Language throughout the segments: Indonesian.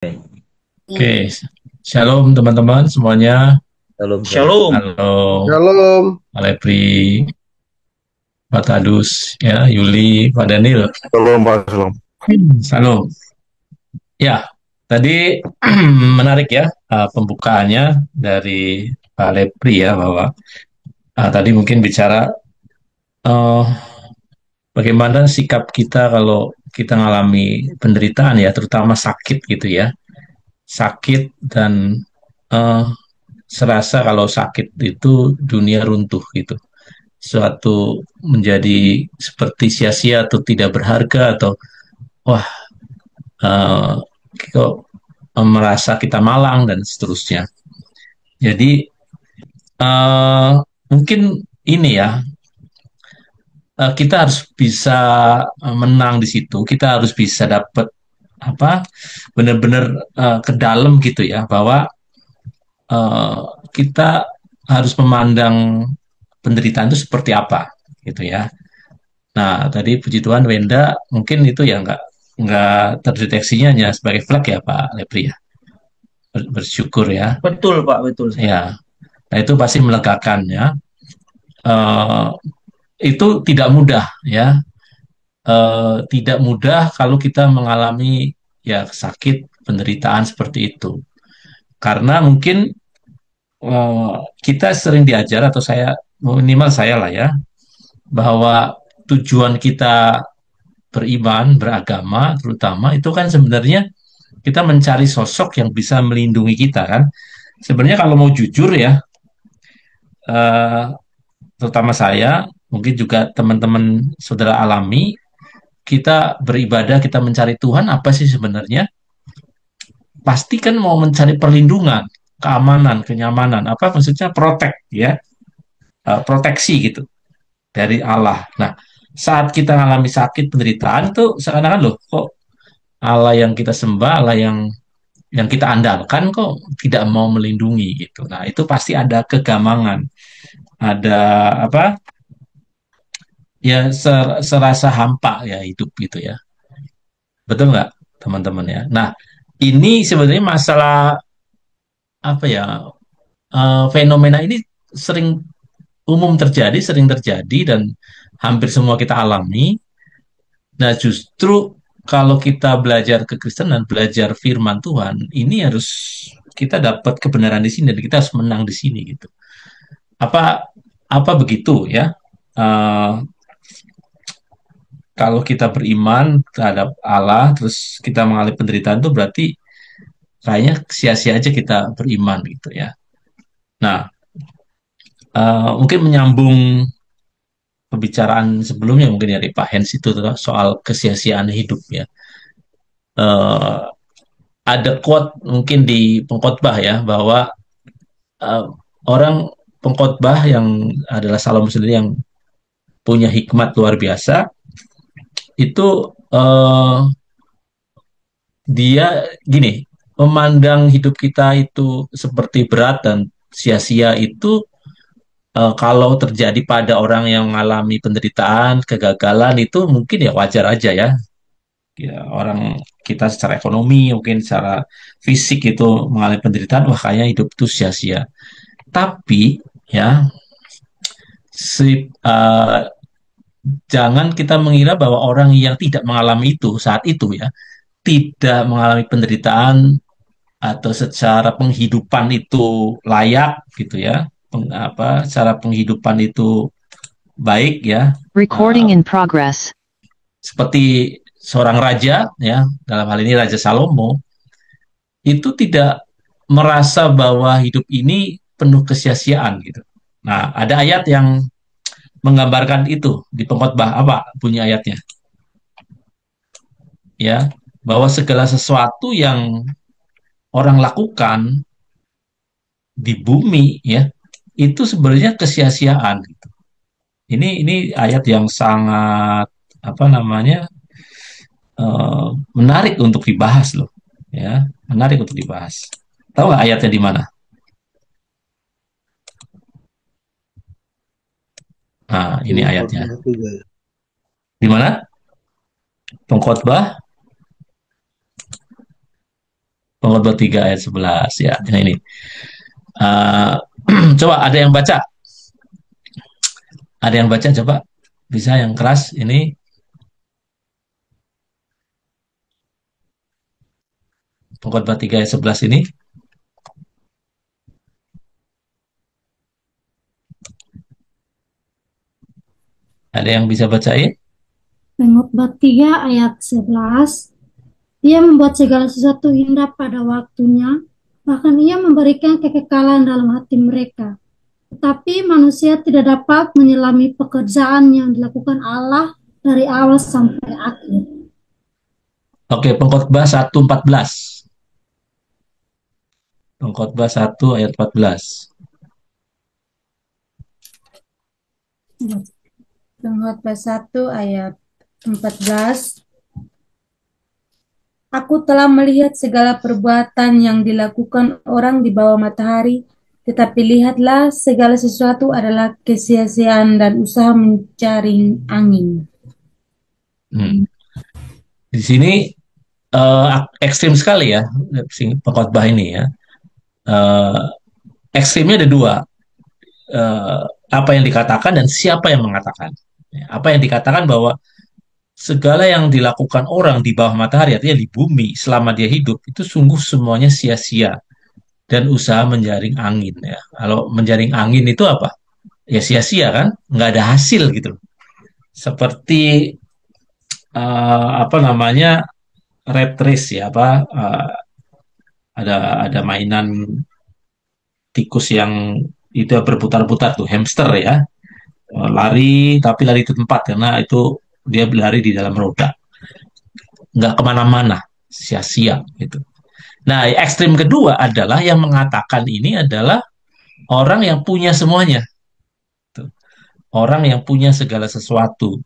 Oke, shalom teman-teman semuanya. Shalom, shalom. Shalom. Halo, Shalom. Pak Lepri, Pak Tadus, ya, Yuli, Pak Daniel. Shalom, Pak. Shalom. Shalom. Ya, tadi menarik ya pembukaannya dari Pak Lepri ya bahwa tadi mungkin bicara eh, bagaimana sikap kita kalau kita ngalami penderitaan ya, terutama sakit gitu ya, sakit dan eh, serasa kalau sakit itu dunia runtuh gitu. Suatu menjadi seperti sia-sia atau tidak berharga atau wah eh, kok merasa kita malang dan seterusnya. Jadi eh, mungkin ini ya kita harus bisa menang di situ. Kita harus bisa dapat apa benar-benar ke dalam gitu ya bahwa eh, kita harus memandang penderitaan itu seperti apa gitu ya. Nah, tadi puji Tuhan Wenda mungkin itu ya nggak terdeteksinya hanya sebagai flag ya Pak Lepri ya. Bersyukur ya. Betul, Pak, betul sekali. Ya. Nah, itu pasti melegakan ya. Eh, itu tidak mudah ya. Tidak mudah kalau kita mengalami ya sakit, penderitaan seperti itu. Karena mungkin eh, kita sering diajar atau saya minimal saya lah ya bahwa tujuan kita beriman, beragama, terutama itu kan sebenarnya kita mencari sosok yang bisa melindungi kita kan. Sebenarnya kalau mau jujur ya, eh, terutama saya, mungkin juga teman-teman saudara alami, kita beribadah, kita mencari Tuhan apa sih sebenarnya? Pasti kan mau mencari perlindungan, keamanan, kenyamanan, apa maksudnya protect ya, proteksi gitu dari Allah. Nah, saat kita mengalami sakit penderitaan tuh seakan-akan loh kok Allah yang kita sembah, Allah yang kita andalkan kok tidak mau melindungi gitu. Nah, itu pasti ada kegamangan, ada apa? Ya serasa hampa ya hidup gitu ya. Betul nggak, teman-teman ya? Nah, ini sebenarnya masalah apa ya? Fenomena ini sering umum terjadi, sering terjadi dan hampir semua kita alami. Nah, justru kalau kita belajar kekristenan, belajar firman Tuhan, ini harus kita dapat kebenaran di sini dan kita harus menang di sini gitu. Apa apa begitu ya? Eh, kalau kita beriman terhadap Allah, terus kita mengalami penderitaan itu berarti kayaknya sia-sia aja kita beriman gitu ya. Nah, mungkin menyambung pembicaraan sebelumnya mungkin dari Pak Hens itu soal kesia-siaan hidup ya. Eh, ada quote mungkin di pengkhotbah ya bahwa eh, orang pengkhotbah yang adalah Salomo sendiri yang punya hikmat luar biasa itu eh, dia gini, memandang hidup kita itu seperti berat dan sia-sia itu kalau terjadi pada orang yang mengalami penderitaan, kegagalan itu mungkin ya wajar aja ya. Ya, orang kita secara ekonomi, mungkin secara fisik itu mengalami penderitaan, wah kayaknya hidup itu sia-sia. Tapi ya, jangan kita mengira bahwa orang yang tidak mengalami itu saat itu ya, tidak mengalami penderitaan atau secara penghidupan itu layak gitu ya, cara penghidupan itu baik ya, Recording in progress. seperti seorang raja ya, dalam hal ini Raja Salomo itu tidak merasa bahwa hidup ini penuh kesia-siaan gitu. Nah, ada ayat yang menggambarkan itu di pengkhotbah apa bunyi ayatnya ya, bahwa segala sesuatu yang orang lakukan di bumi ya itu sebenarnya kesia-siaan gitu. Ini ayat yang sangat apa namanya menarik untuk dibahas loh ya, menarik untuk dibahas. Tahu nggak ayatnya di mana? Nah, ini ayatnya. Khotbah 3 ya. Di mana? Pengkhotbah Pengkhotbah 3 ayat 11 ya. Nah, ini. Eh, coba ada yang baca, coba bisa yang keras ini Pengkhotbah 3 ayat 11 ini. Ada yang bisa bacain? Pengkhotbah 3 ayat 11. Ia membuat segala sesuatu indah pada waktunya, bahkan ia memberikan kekekalan dalam hati mereka. Tetapi manusia tidak dapat menyelami pekerjaan yang dilakukan Allah dari awal sampai akhir. Oke, Pengkhotbah 1:14. Pengkhotbah 1 ayat 14. Pengkhotbah 1 ayat 14. Aku telah melihat segala perbuatan yang dilakukan orang di bawah matahari, tetapi lihatlah segala sesuatu adalah kesia-siaan dan usaha mencari angin. Hmm. Di sini ekstrim sekali ya pengkhotbah ini ya. Eh, ekstrimnya ada dua. Apa yang dikatakan dan siapa yang mengatakan. Ya, apa yang dikatakan bahwa segala yang dilakukan orang di bawah matahari, artinya di bumi selama dia hidup, itu sungguh semuanya sia-sia dan usaha menjaring angin ya. Kalau menjaring angin itu apa? Ya sia-sia kan, nggak ada hasil gitu. Seperti apa namanya rat race ya, apa ada mainan tikus yang itu berputar-putar tuh hamster ya. Lari tapi lari di tempat karena itu dia berlari di dalam roda, nggak kemana-mana, sia-sia gitu. Nah, ekstrim kedua adalah yang mengatakan ini adalah orang yang punya semuanya, gitu. Orang yang punya segala sesuatu.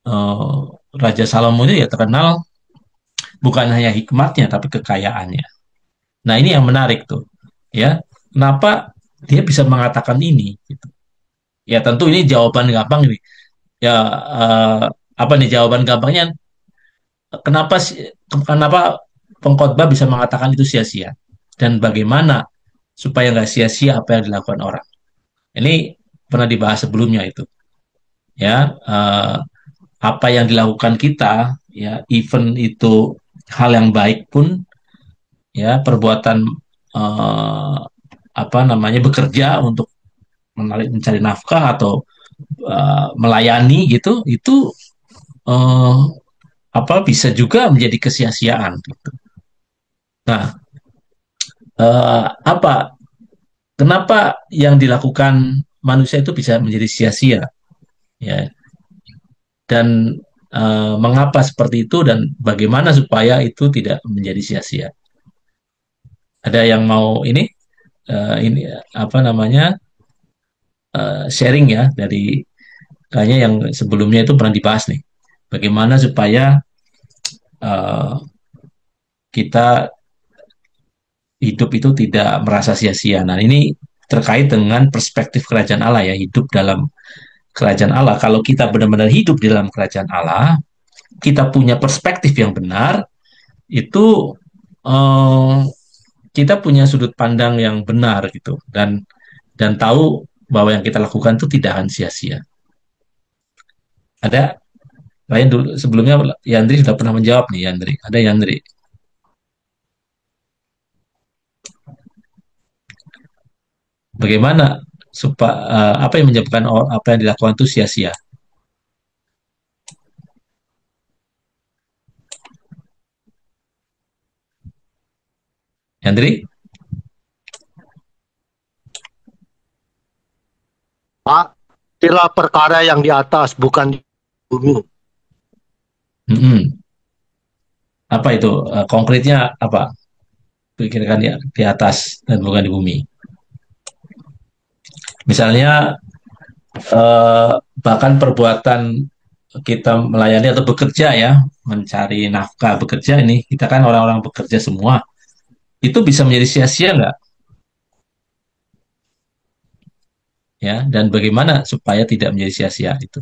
Eh, Raja Salomo itu ya terkenal bukan hanya hikmatnya tapi kekayaannya. Nah, ini yang menarik tuh, ya. Kenapa dia bisa mengatakan ini? Gitu. Ya tentu ini jawaban gampang nih. Ya apa nih jawaban gampangnya? Kenapa pengkhotbah bisa mengatakan itu sia-sia dan bagaimana supaya nggak sia-sia apa yang dilakukan orang. Ini pernah dibahas sebelumnya itu, ya apa yang dilakukan kita, ya even itu hal yang baik pun, ya perbuatan eh, apa namanya bekerja untuk mencari nafkah atau melayani gitu, itu eh, apa bisa juga menjadi kesia-siaan. Gitu. Nah, apa kenapa yang dilakukan manusia itu bisa menjadi sia-sia, ya? Dan mengapa seperti itu dan bagaimana supaya itu tidak menjadi sia-sia? Ada yang mau ini apa namanya sharing ya dari kayaknya yang sebelumnya itu pernah dibahas nih. Bagaimana supaya eh, kita hidup itu tidak merasa sia-sia. Nah, ini terkait dengan perspektif kerajaan Allah ya, hidup dalam kerajaan Allah. Kalau kita benar-benar hidup di dalam kerajaan Allah, kita punya perspektif yang benar, itu eh, kita punya sudut pandang yang benar gitu dan tahu bahwa yang kita lakukan itu tidak akan sia-sia. Ada lain dulu sebelumnya Yandri sudah pernah menjawab nih Yandri. Ada Yandri. Bagaimana supaya apa yang menyebabkan apa yang dilakukan itu sia-sia? Yandri? Pak, itulah perkara yang di atas, bukan di bumi. Mm-mm. Apa itu konkretnya apa? Pikirkan di atas dan bukan di bumi. Misalnya eh, bahkan perbuatan kita melayani atau bekerja ya, mencari nafkah bekerja ini, kita kan orang-orang bekerja semua. Itu bisa menjadi sia-sia nggak? Ya, dan bagaimana supaya tidak menjadi sia-sia itu?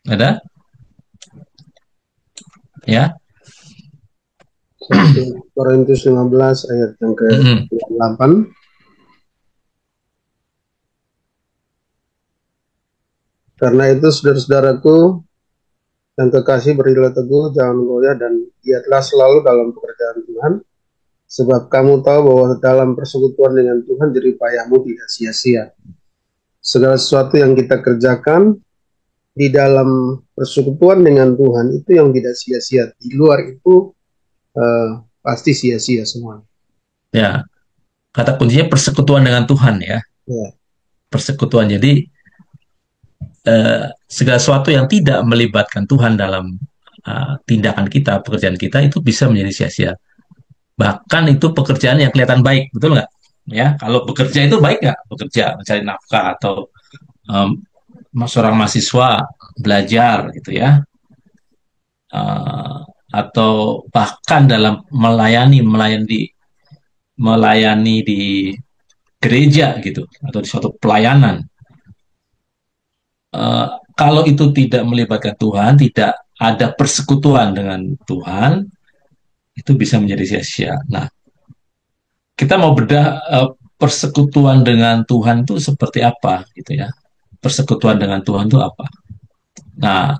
Ada? ya. 1 Korintus 15 ayat yang Mm-mm. ke-8. Karena itu saudara-saudaraku yang kekasih, berilah teguh, jangan goyah, dan giatlah selalu dalam pekerjaan Tuhan, sebab kamu tahu bahwa dalam persekutuan dengan Tuhan jerih payahmu tidak sia-sia. Segala sesuatu yang kita kerjakan di dalam persekutuan dengan Tuhan itu yang tidak sia-sia. Di luar itu pasti sia-sia semua. Ya, kata kuncinya persekutuan dengan Tuhan ya. Ya. Persekutuan. Jadi segala sesuatu yang tidak melibatkan Tuhan dalam tindakan kita, pekerjaan kita itu bisa menjadi sia-sia. Bahkan itu pekerjaan yang kelihatan baik, betul nggak? Ya, kalau bekerja itu baik nggak? Bekerja, mencari nafkah atau seorang mahasiswa belajar gitu ya. Atau bahkan dalam melayani di gereja gitu atau di suatu pelayanan. Kalau itu tidak melibatkan Tuhan, tidak ada persekutuan dengan Tuhan, itu bisa menjadi sia-sia. Nah, kita mau bedah persekutuan dengan Tuhan itu seperti apa, gitu ya? Persekutuan dengan Tuhan itu apa? Nah,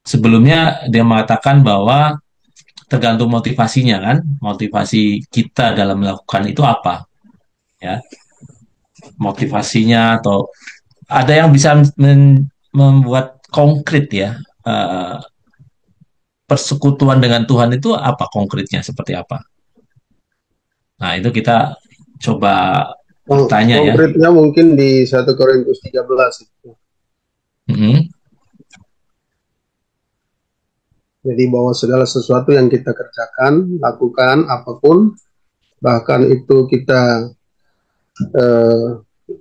sebelumnya dia mengatakan bahwa tergantung motivasinya kan, motivasi kita dalam melakukan itu apa, ya? Motivasinya atau ada yang bisa membuat konkret ya, persekutuan dengan Tuhan itu apa konkretnya seperti apa? Nah, itu kita coba bertanya ya. Konkretnya mungkin di 1 Korintus 13 itu. Jadi bahwa segala sesuatu yang kita kerjakan, lakukan apapun, bahkan itu kita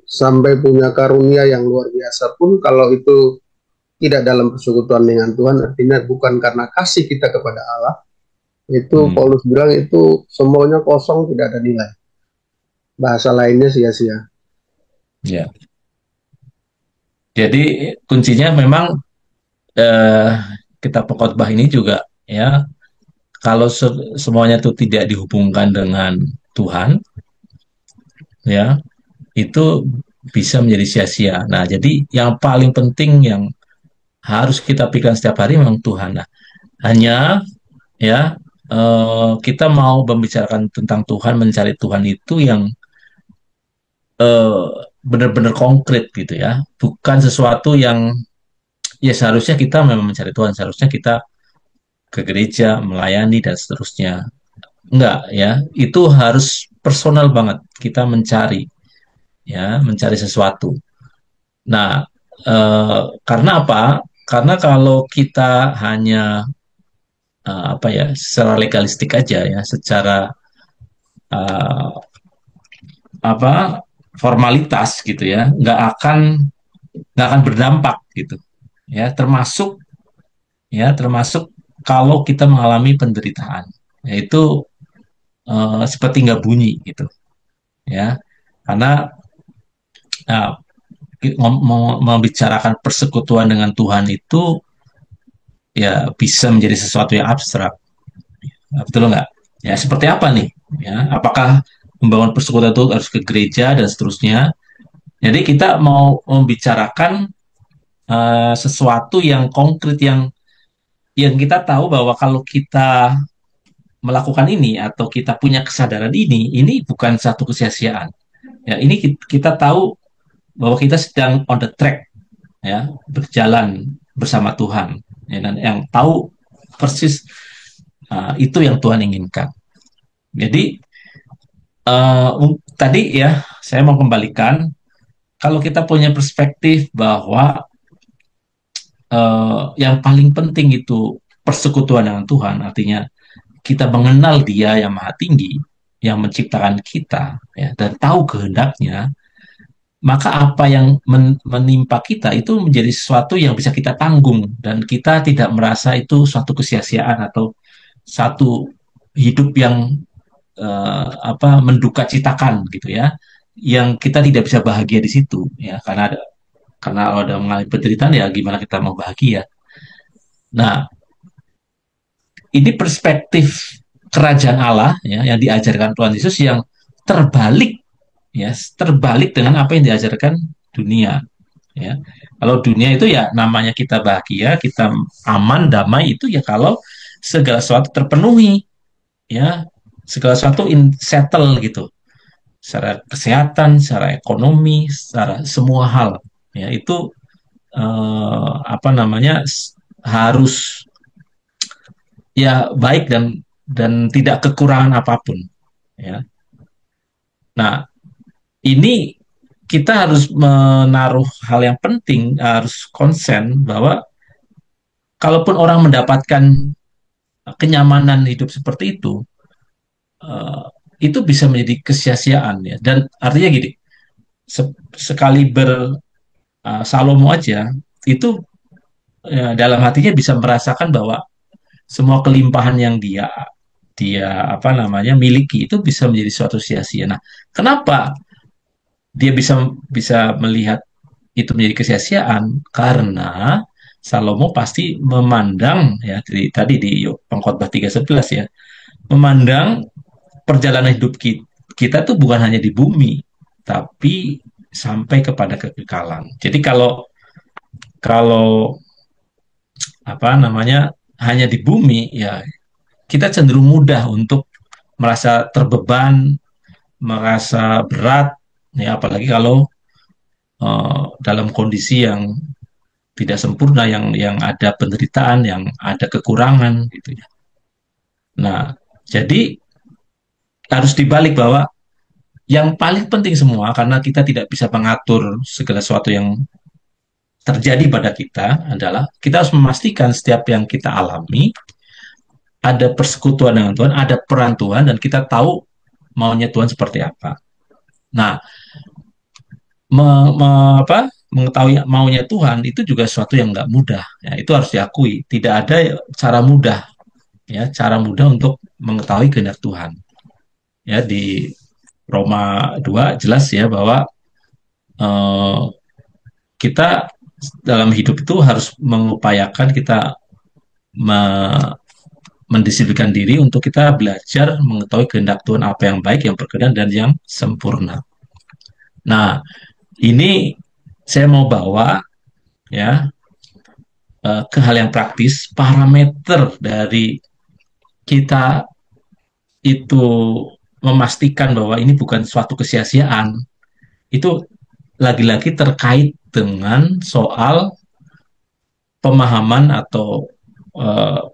sampai punya karunia yang luar biasa pun, kalau itu tidak dalam persekutuan dengan Tuhan, artinya bukan karena kasih kita kepada Allah, itu Paulus bilang itu semuanya kosong, tidak ada nilai. Bahasa lainnya sia-sia. Ya. Jadi kuncinya memang kitab pengkhotbah ini juga ya, kalau semuanya itu tidak dihubungkan dengan Tuhan, ya itu bisa menjadi sia-sia. Nah, jadi yang paling penting yang harus kita pikirkan setiap hari memang Tuhan. Nah, hanya ya kita mau membicarakan tentang Tuhan, mencari Tuhan itu yang benar-benar konkret gitu ya, bukan sesuatu yang ya seharusnya kita memang mencari Tuhan, seharusnya kita ke gereja, melayani dan seterusnya. Enggak ya, itu harus personal banget kita mencari ya, mencari sesuatu. Nah, karena apa? Karena kalau kita hanya apa ya, secara legalistik aja ya, secara apa formalitas gitu ya, nggak akan berdampak gitu ya, termasuk kalau kita mengalami penderitaan, yaitu seperti nggak bunyi gitu ya, karena uh, membicarakan persekutuan dengan Tuhan itu ya bisa menjadi sesuatu yang abstrak. Betul nggak? Ya seperti apa nih? Ya, apakah membangun persekutuan itu harus ke gereja dan seterusnya? Jadi kita mau membicarakan sesuatu yang konkret yang kita tahu bahwa kalau kita melakukan ini atau kita punya kesadaran ini bukan satu kesia-siaan. Ya, ini kita tahu bahwa kita sedang on the track ya, berjalan bersama Tuhan. Ya, dan yang tahu persis itu yang Tuhan inginkan. Jadi tadi ya saya mau kembalikan, kalau kita punya perspektif bahwa yang paling penting itu persekutuan dengan Tuhan, artinya kita mengenal Dia yang Maha Tinggi, yang menciptakan kita, ya, dan tahu kehendaknya, maka apa yang menimpa kita itu menjadi sesuatu yang bisa kita tanggung dan kita tidak merasa itu suatu kesia-siaan atau satu hidup yang menduka citakan gitu ya, yang kita tidak bisa bahagia di situ ya, karena kalau ada mengalami penderitaan ya gimana kita mau bahagia. Nah, ini perspektif kerajaan Allah ya yang diajarkan Tuhan Yesus yang terbalik ya, terbalik dengan apa yang diajarkan dunia ya. Kalau dunia itu ya namanya kita bahagia, kita aman, damai itu ya kalau segala sesuatu terpenuhi ya, segala sesuatu settle gitu. Secara kesehatan, secara ekonomi, secara semua hal ya itu apa namanya harus ya baik dan tidak kekurangan apapun ya. Nah, ini kita harus menaruh hal yang penting, harus konsen bahwa kalaupun orang mendapatkan kenyamanan hidup seperti eh, itu bisa menjadi kesia-siaan ya. Dan artinya gini, sekaliber Salomo aja itu ya, dalam hatinya bisa merasakan bahwa semua kelimpahan yang dia dia apa namanya miliki itu bisa menjadi suatu sia-sia. Nah, kenapa dia bisa bisa melihat itu menjadi kesia-siaan? Karena Salomo pasti memandang ya tadi di Pengkhotbah 3:11 ya, memandang perjalanan hidup kita tuh bukan hanya di bumi, tapi sampai kepada kekekalan. Jadi kalau kalau apa namanya hanya di bumi ya kita cenderung mudah untuk merasa terbeban, merasa berat, ya apalagi kalau dalam kondisi yang tidak sempurna, yang ada penderitaan, yang ada kekurangan, gitu ya. Nah, jadi harus dibalik bahwa yang paling penting semua, karena kita tidak bisa mengatur segala sesuatu yang terjadi pada kita, adalah kita harus memastikan setiap yang kita alami ada persekutuan dengan Tuhan, ada peran Tuhan, dan kita tahu maunya Tuhan seperti apa. Nah, mengetahui maunya Tuhan itu juga sesuatu yang nggak mudah. Ya, itu harus diakui. Tidak ada cara mudah, ya, cara mudah untuk mengetahui kehendak Tuhan. Ya, di Roma 2 jelas ya bahwa eh, kita dalam hidup itu harus mengupayakan kita mendisiplinkan diri untuk kita belajar mengetahui kehendak Tuhan apa yang baik, yang berkenan, dan yang sempurna. Nah, ini saya mau bawa ya ke hal yang praktis, parameter dari kita itu memastikan bahwa ini bukan suatu kesia-siaan, itu lagi-lagi terkait dengan soal pemahaman atau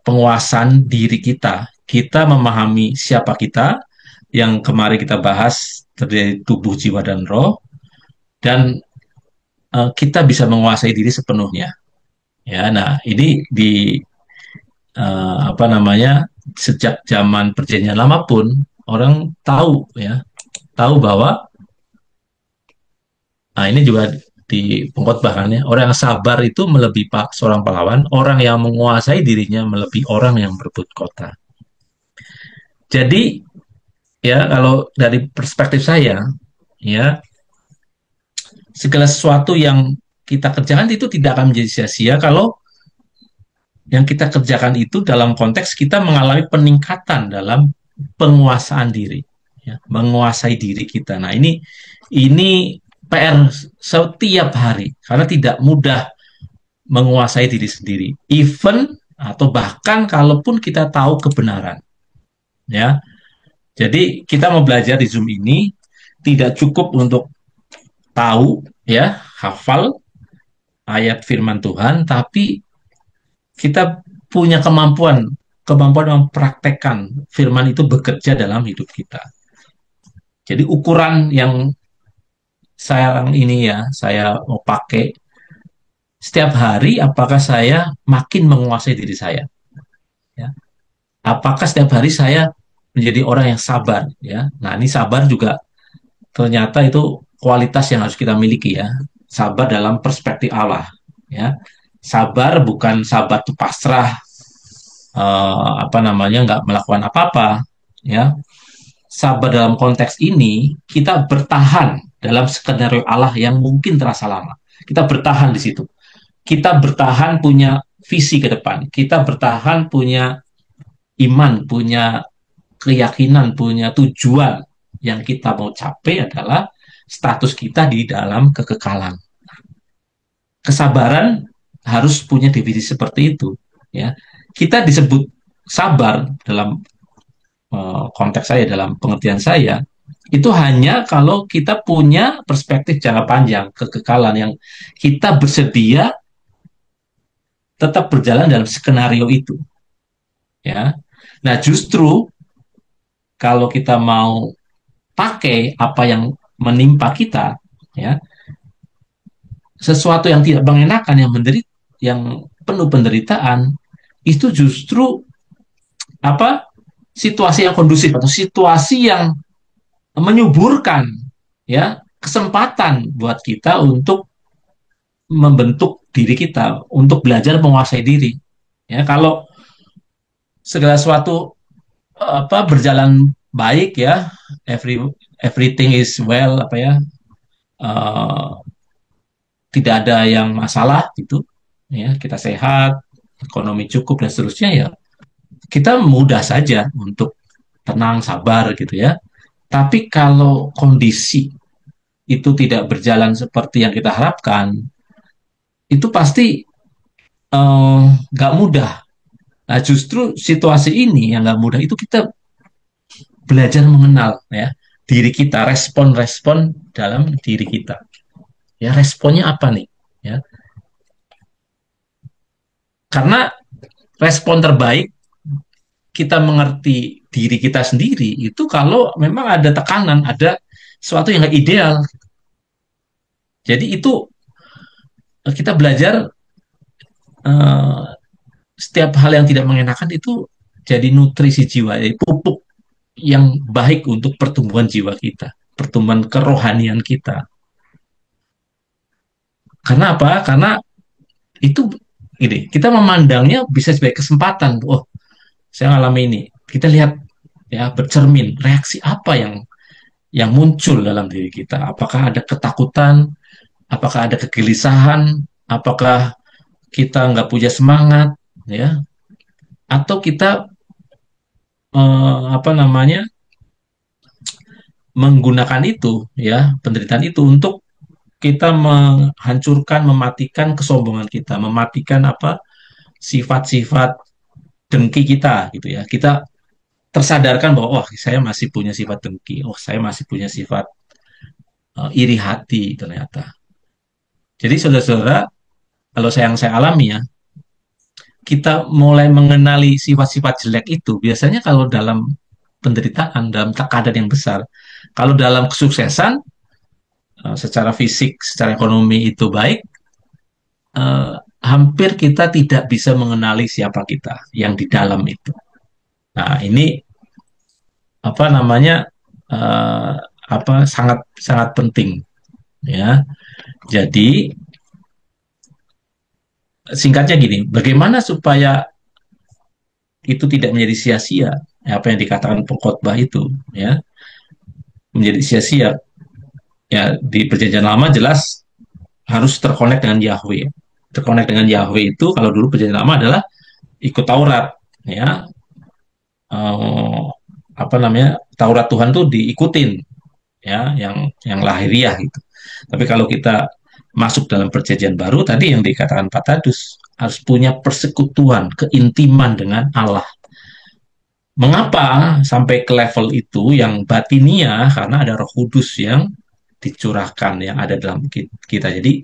penguasaan diri kita. Kita memahami siapa kita, yang kemarin kita bahas terdiri tubuh, jiwa, dan roh, dan kita bisa menguasai diri sepenuhnya. Ya, nah ini di apa namanya sejak zaman perjanjian lama pun orang tahu ya, tahu bahwa nah ini juga di pengkhotbah kan ya, orang yang sabar itu melebihi seorang pahlawan, orang yang menguasai dirinya melebihi orang yang berebut kota. Jadi ya kalau dari perspektif saya ya segala sesuatu yang kita kerjakan itu tidak akan menjadi sia-sia kalau yang kita kerjakan itu dalam konteks kita mengalami peningkatan dalam penguasaan diri, ya, menguasai diri kita. Nah ini PR setiap hari karena tidak mudah menguasai diri sendiri, even atau bahkan kalaupun kita tahu kebenaran, ya. Jadi kita mau belajar di Zoom ini tidak cukup untuk tahu, ya, hafal ayat firman Tuhan, tapi kita punya kemampuan mempraktekkan firman itu bekerja dalam hidup kita. Jadi ukuran yang sekarang ini ya, saya mau pakai setiap hari, apakah saya makin menguasai diri saya? Ya. Apakah setiap hari saya menjadi orang yang sabar? Ya. Nah, ini sabar juga ternyata itu kualitas yang harus kita miliki ya. Sabar dalam perspektif Allah. Ya. Sabar bukan sabar itu pasrah, apa namanya nggak melakukan apa-apa. Ya. Sabar dalam konteks ini kita bertahan dalam skenario Allah yang mungkin terasa lama. Kita bertahan di situ. Kita bertahan punya visi ke depan. Kita bertahan punya iman, punya keyakinan, punya tujuan yang kita mau capai adalah status kita di dalam kekekalan. Kesabaran harus punya definisi seperti itu, ya. Kita disebut sabar dalam konteks saya, dalam pengertian saya, itu hanya kalau kita punya perspektif jangka panjang, kekekalan yang kita bersedia tetap berjalan dalam skenario itu, ya. Nah, justru kalau kita mau pakai apa yang menimpa kita, ya, sesuatu yang tidak mengenakan, yang penuh penderitaan, itu justru apa situasi yang kondusif atau situasi yang menyuburkan, ya, kesempatan buat kita untuk membentuk diri kita, untuk belajar menguasai diri. Ya, kalau segala sesuatu berjalan baik, ya, everything is well, uh, tidak ada yang masalah gitu, ya, kita sehat, ekonomi cukup dan seterusnya, ya, kita mudah saja untuk tenang, sabar gitu ya. Tapi kalau kondisi itu tidak berjalan seperti yang kita harapkan, itu pasti nggak mudah. Nah, justru situasi ini yang nggak mudah itu kita belajar mengenal, ya, diri kita, respon-respon dalam diri kita. Ya, responnya apa nih? Ya, karena respon terbaik kita mengerti diri kita sendiri itu kalau memang ada tekanan, ada sesuatu yang nggak ideal. Jadi itu kita belajar uh, setiap hal yang tidak mengenakan itu jadi nutrisi jiwa, jadi pupuk yang baik untuk pertumbuhan jiwa kita, pertumbuhan kerohanian kita. Karena apa? Karena itu ini kita memandangnya bisa sebagai kesempatan. Oh, saya ngalami ini. Kita lihat, ya, bercermin reaksi apa yang muncul dalam diri kita. Apakah ada ketakutan? Apakah ada kegelisahan? Apakah kita nggak punya semangat, ya? Atau kita menggunakan itu, ya, penderitaan itu untuk kita menghancurkan, mematikan kesombongan kita, mematikan sifat-sifat dengki kita, gitu ya. Kita tersadarkan bahwa, oh, saya masih punya sifat dengki, oh, saya masih punya sifat iri hati ternyata. Jadi saudara-saudara, kalau yang saya alami, ya, kita mulai mengenali sifat-sifat jelek itu biasanya kalau dalam penderitaan, dalam tekanan yang besar. Kalau dalam kesuksesan, secara fisik, secara ekonomi itu baik, hampir kita tidak bisa mengenali siapa kita yang di dalam itu. Nah, ini apa namanya sangat sangat penting, ya. Jadi singkatnya gini, bagaimana supaya itu tidak menjadi sia-sia, apa yang dikatakan pengkhotbah itu, ya, menjadi sia-sia. Ya, di perjanjian lama jelas harus terkonek dengan Yahweh. Terkonek dengan Yahweh itu kalau dulu perjanjian lama adalah ikut Taurat, ya. Taurat Tuhan tuh diikutin, ya, yang lahiriah gitu. Tapi kalau kita masuk dalam perjanjian baru tadi yang dikatakan Pak Tadus, harus punya persekutuan, keintiman dengan Allah. Mengapa sampai ke level itu yang batinia? Karena ada Roh Kudus yang dicurahkan, yang ada dalam kita. Jadi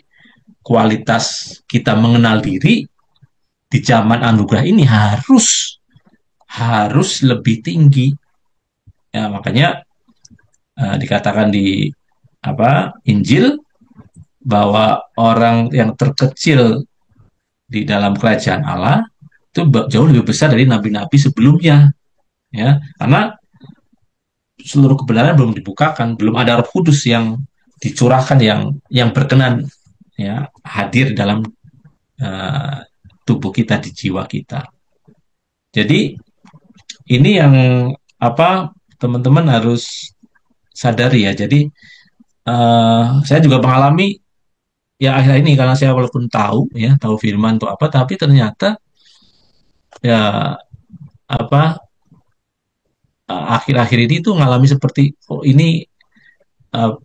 kualitas kita mengenal diri di zaman anugerah ini harus lebih tinggi. Ya, makanya dikatakan di Injil bahwa orang yang terkecil di dalam kerajaan Allah itu jauh lebih besar dari nabi-nabi sebelumnya, ya, karena seluruh kebenaran belum dibukakan, belum ada Roh Kudus yang dicurahkan, yang berkenan, ya, hadir dalam tubuh kita, di jiwa kita. Jadi ini yang teman-teman harus sadari, ya. Jadi saya juga mengalami ya akhir ini karena saya walaupun tahu ya tahu firman itu apa, tapi ternyata ya apa akhir-akhir ini tuh ngalami seperti oh ini uh,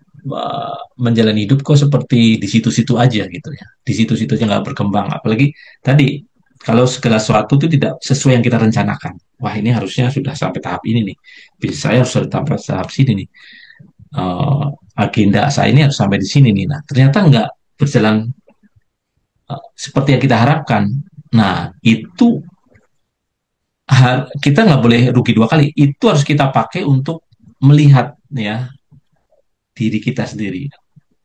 menjalani hidup kok seperti di situ-situ aja gitu ya, di situ-situ aja nggak berkembang. Apalagi tadi kalau segala sesuatu itu tidak sesuai yang kita rencanakan. Wah ini harusnya sudah sampai tahap ini nih. Bisa saya harus sampai tahap sini nih. Uh, Agenda saya ini harus sampai di sini nih. Nah ternyata nggak berjalan seperti yang kita harapkan. Nah itu kita nggak boleh rugi dua kali. Itu harus kita pakai untuk melihat ya diri kita sendiri.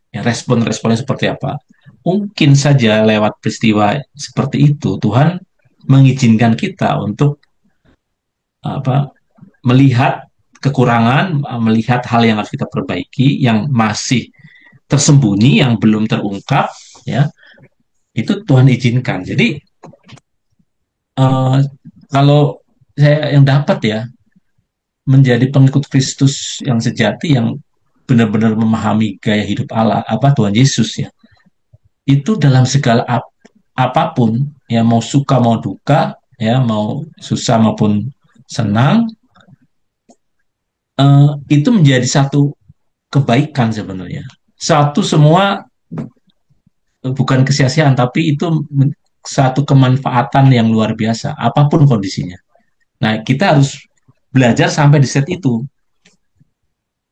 Ya, respon-responnya seperti apa. Mungkin saja lewat peristiwa seperti itu Tuhan mengizinkan kita untuk apa melihat kekurangan, melihat hal yang harus kita perbaiki, yang masih tersembunyi, yang belum terungkap, ya itu Tuhan izinkan. Jadi uh, kalau saya yang dapat ya menjadi pengikut Kristus yang sejati, yang benar-benar memahami gaya hidup Allah, apa Tuhan Yesus ya, itu dalam segala apapun ya mau suka mau duka ya mau susah maupun senang itu menjadi satu kebaikan sebenarnya, satu semua bukan kesia-siaan tapi itu satu kemanfaatan yang luar biasa apapun kondisinya. Nah kita harus belajar sampai di set itu,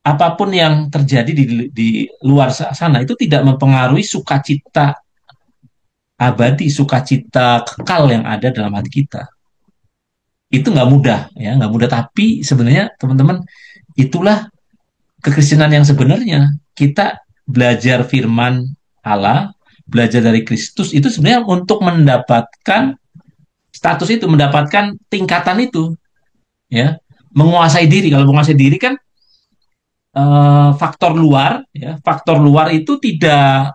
apapun yang terjadi di luar sana itu tidak mempengaruhi sukacita abadi, sukacita kekal yang ada dalam hati kita. Itu nggak mudah ya, nggak mudah, tapi sebenarnya teman-teman itulah kekristenan yang sebenarnya. Kita belajar firman Allah, belajar dari Kristus itu sebenarnya untuk mendapatkan status itu, mendapatkan tingkatan itu ya, menguasai diri. Kalau menguasai diri kan faktor luar ya, faktor luar itu tidak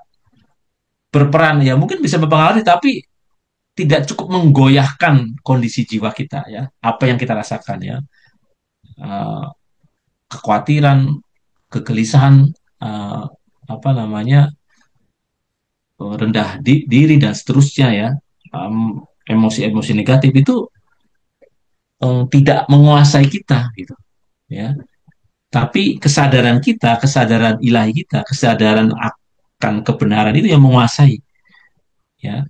berperan ya, mungkin bisa mempengaruhi tapi tidak cukup menggoyahkan kondisi jiwa kita ya, apa yang kita rasakan ya. Uh, Kekhawatiran, kegelisahan, uh, apa namanya, rendah diri dan seterusnya ya, emosi-emosi negatif itu tidak menguasai kita gitu ya. Tapi kesadaran kita, kesadaran ilahi kita, kesadaran akan kebenaran itu yang menguasai ya.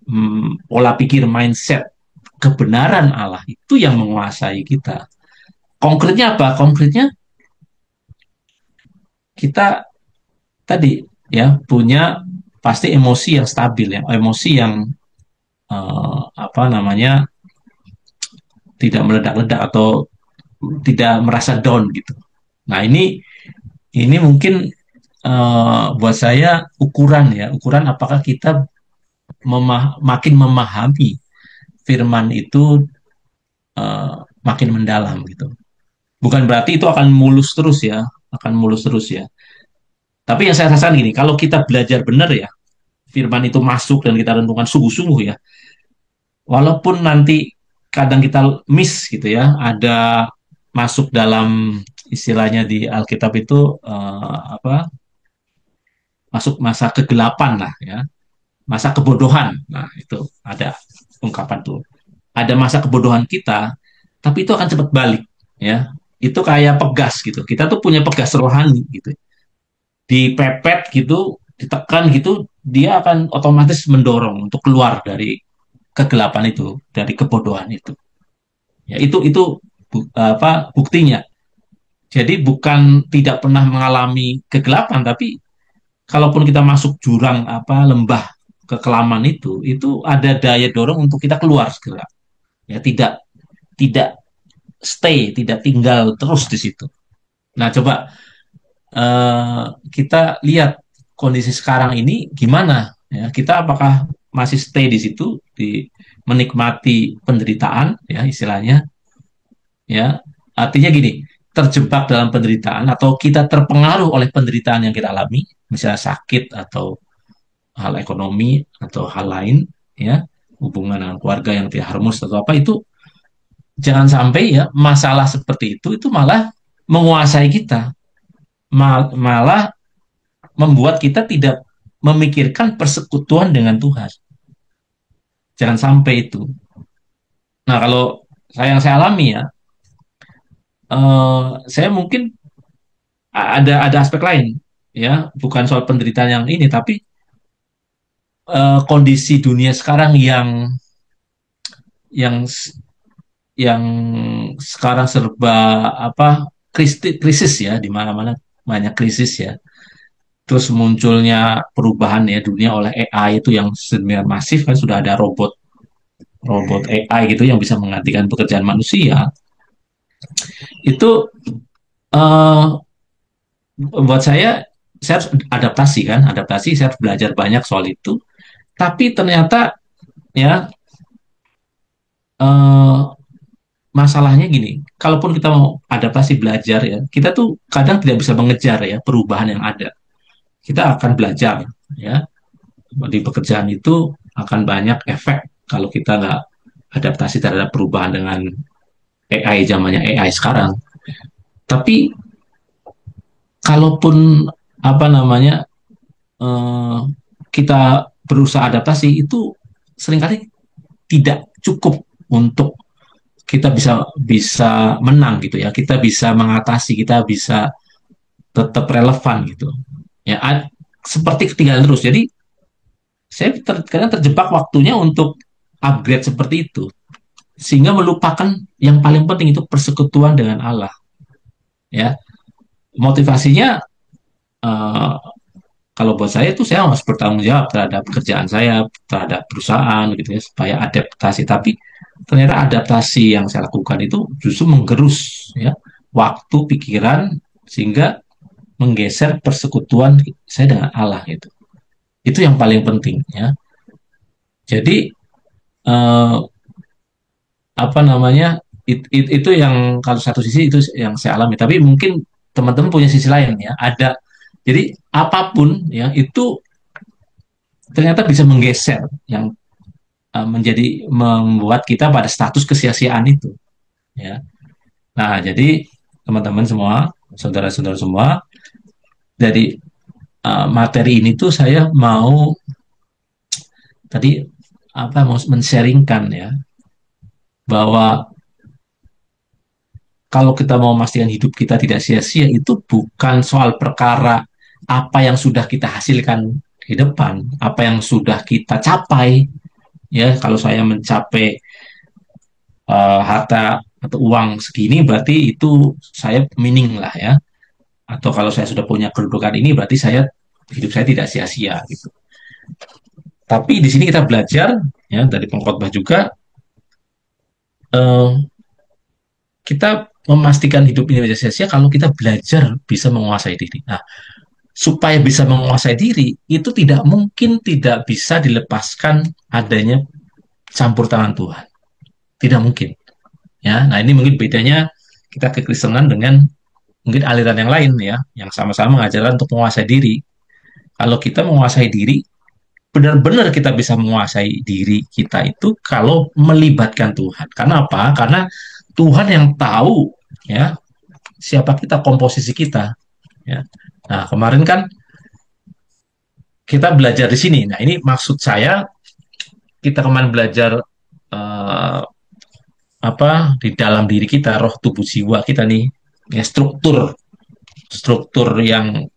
Pola pikir, mindset kebenaran Allah itu yang menguasai kita. Konkretnya apa? Konkretnya kita tadi ya punya pasti emosi yang stabil ya, emosi yang apa namanya tidak meledak-ledak atau tidak merasa down gitu. Nah ini mungkin buat saya ukuran ya, ukuran apakah kita makin memahami firman itu makin mendalam gitu. Bukan berarti itu akan mulus terus ya, akan mulus terus ya. Tapi yang saya rasakan gini, kalau kita belajar benar ya, firman itu masuk dan kita renungkan sungguh-sungguh ya, walaupun nanti kadang kita miss gitu ya, ada masuk dalam istilahnya di Alkitab itu apa? Masuk masa kegelapan lah ya, masa kebodohan. Nah, itu ada ungkapan tuh. Ada masa kebodohan kita, tapi itu akan cepat balik ya. Itu kayak pegas gitu. Kita tuh punya pegas rohani gitu. Dipepet gitu, ditekan gitu, dia akan otomatis mendorong untuk keluar dari kegelapan itu, dari kebodohan itu. Ya, itu apa buktinya. Jadi bukan tidak pernah mengalami kegelapan, tapi kalaupun kita masuk jurang apa lembah kekelaman itu ada daya dorong untuk kita keluar segera. Ya, tidak tidak stay, tidak tinggal terus di situ. Nah, coba kita lihat kondisi sekarang ini gimana ya, kita apakah masih stay di situ, di menikmati penderitaan ya istilahnya ya, artinya gini, terjebak dalam penderitaan atau kita terpengaruh oleh penderitaan yang kita alami, misalnya sakit atau hal ekonomi atau hal lain ya, hubungan dengan keluarga yang tidak harmonis atau apa, itu jangan sampai ya masalah seperti itu malah menguasai kita, malah membuat kita tidak memikirkan persekutuan dengan Tuhan. Jangan sampai itu. Nah, kalau yang saya alami ya, saya mungkin ada aspek lain ya, bukan soal penderitaan yang ini, tapi kondisi dunia sekarang yang yang sekarang serba apa krisis ya, di mana-mana banyak krisis ya. Terus munculnya perubahan ya dunia oleh AI itu yang sedemikian masif, kan sudah ada robot robot AI gitu yang bisa menggantikan pekerjaan manusia. Itu eh, buat saya harus adaptasi kan, adaptasi, saya harus belajar banyak soal itu. Tapi ternyata ya eh, masalahnya gini, kalaupun kita mau adaptasi belajar ya, kita tuh kadang tidak bisa mengejar ya perubahan yang ada. Kita akan belajar ya, di pekerjaan itu akan banyak efek kalau kita nggak adaptasi terhadap perubahan dengan AI, zamannya AI sekarang. Tapi kalaupun apa namanya eh, kita berusaha adaptasi itu seringkali tidak cukup untuk kita bisa bisa menang gitu ya, kita bisa mengatasi, kita bisa tetap relevan gitu ya, seperti ketinggalan terus. Jadi saya kadang terjebak waktunya untuk upgrade seperti itu, sehingga melupakan yang paling penting itu persekutuan dengan Allah ya. Motivasinya eh, kalau buat saya itu saya harus bertanggung jawab terhadap pekerjaan saya, terhadap perusahaan gitu ya, supaya adaptasi. Tapi ternyata adaptasi yang saya lakukan itu justru menggerus ya waktu, pikiran, sehingga menggeser persekutuan saya dengan Allah gitu. Itu yang paling penting ya. Jadi eh, apa namanya itu yang kalau satu sisi itu yang saya alami. Tapi mungkin teman-teman punya sisi lain ya. Ada jadi apapun ya itu ternyata bisa menggeser yang menjadi membuat kita pada status kesia-siaan itu ya. Nah, jadi teman-teman semua, saudara-saudara semua, dari materi ini tuh saya mau tadi apa mau men-sharingkan ya bahwa kalau kita mau memastikan hidup kita tidak sia-sia itu bukan soal perkara apa yang sudah kita hasilkan di depan, apa yang sudah kita capai ya. Kalau saya mencapai harta atau uang segini berarti itu saya meaning lah ya. Atau kalau saya sudah punya kedudukan ini berarti hidup saya tidak sia-sia gitu. Tapi di sini kita belajar ya dari pengkhotbah juga eh, kita memastikan hidup ini tidak sia-sia kalau kita belajar bisa menguasai diri. Nah, supaya bisa menguasai diri itu tidak mungkin tidak bisa dilepaskan adanya campur tangan Tuhan. Tidak mungkin. Ya, nah ini mungkin bedanya kita kekristenan dengan mungkin aliran yang lain ya, yang sama-sama mengajarkan untuk menguasai diri. Kalau kita menguasai diri, benar-benar kita bisa menguasai diri kita itu kalau melibatkan Tuhan. Karena apa? Karena Tuhan yang tahu ya siapa kita, komposisi kita. Ya. Nah kemarin kan kita belajar di sini. Nah ini maksud saya kita kemarin belajar eh, apa di dalam diri kita, roh, tubuh, jiwa kita nih, ya, struktur struktur yang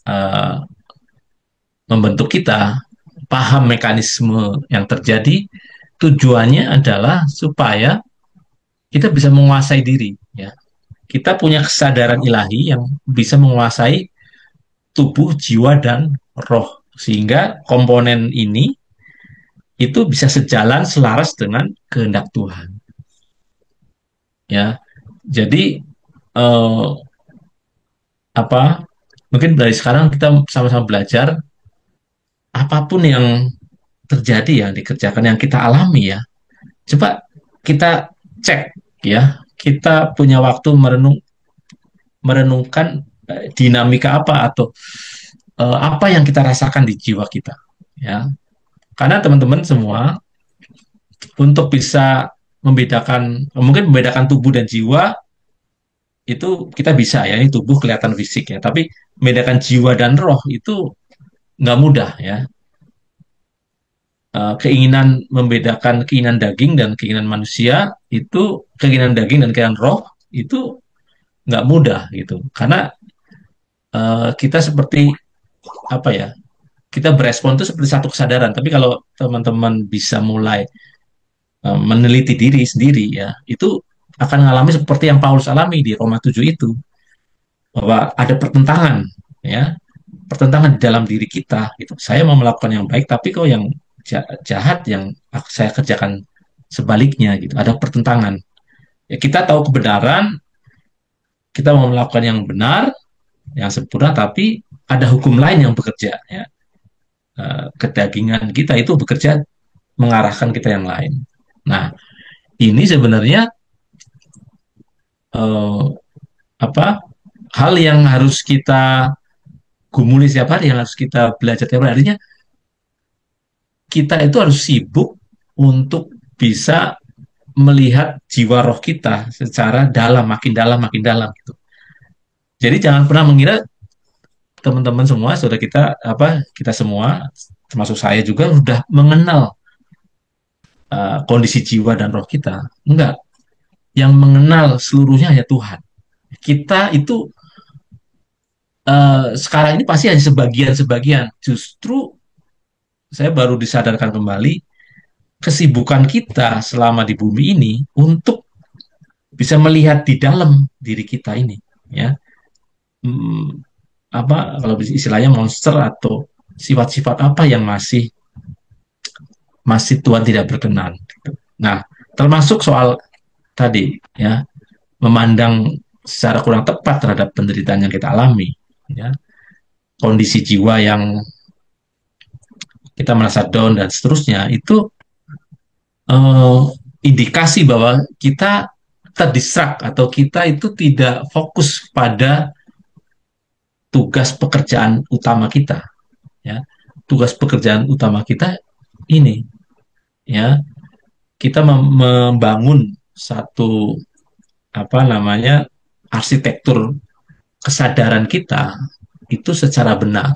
eh, membentuk kita, paham mekanisme yang terjadi, tujuannya adalah supaya kita bisa menguasai diri ya. Kita punya kesadaran ilahi yang bisa menguasai tubuh, jiwa, dan roh. Sehingga komponen ini itu bisa sejalan selaras dengan kehendak Tuhan. Ya, jadi eh, apa? Mungkin dari sekarang kita sama-sama belajar apapun yang terjadi yang dikerjakan yang kita alami ya. Coba kita cek ya. Kita punya waktu merenungkan dinamika apa atau apa yang kita rasakan di jiwa kita ya. Karena teman-teman semua untuk bisa membedakan tubuh dan jiwa itu kita bisa ya, ini tubuh kelihatan fisik ya, tapi membedakan jiwa dan roh itu nggak mudah ya. Keinginan membedakan keinginan daging dan keinginan manusia itu, keinginan daging dan keinginan roh itu nggak mudah gitu. Karena kita seperti apa ya? Kita berespon itu seperti satu kesadaran. Tapi kalau teman-teman bisa mulai meneliti diri sendiri ya, itu akan mengalami seperti yang Paulus alami di Roma 7 itu, bahwa ada pertentangan ya, pertentangan di dalam diri kita gitu. Saya mau melakukan yang baik tapi kok yang jahat yang saya kerjakan sebaliknya gitu. Ada pertentangan. Ya, kita tahu kebenaran, kita mau melakukan yang benar, yang sempurna, tapi ada hukum lain yang bekerja ya. Kedagingan kita itu bekerja mengarahkan kita yang lain. Nah, ini sebenarnya eh, apa hal yang harus kita gumuli setiap hari, yang harus kita belajar setiap hari. Artinya kita itu harus sibuk untuk bisa melihat jiwa roh kita secara dalam, makin dalam gitu. Jadi jangan pernah mengira teman-teman semua, saudara kita, kita semua, termasuk saya juga, sudah mengenal kondisi jiwa dan roh kita. Enggak. Yang mengenal seluruhnya hanya Tuhan. Kita itu sekarang ini pasti hanya sebagian-sebagian. Justru saya baru disadarkan kembali kesibukan kita selama di bumi ini untuk bisa melihat di dalam diri kita ini, ya. Hmm, kalau istilahnya monster atau sifat-sifat apa yang masih Tuhan tidak berkenan. Gitu. Nah, termasuk soal tadi, ya, memandang secara kurang tepat terhadap penderitaan yang kita alami, ya, kondisi jiwa yang kita merasa down dan seterusnya, itu eh, indikasi bahwa kita terdistrak atau kita itu tidak fokus pada tugas pekerjaan utama kita, ya. Tugas pekerjaan utama kita ini, ya, kita membangun satu arsitektur kesadaran kita itu secara benar,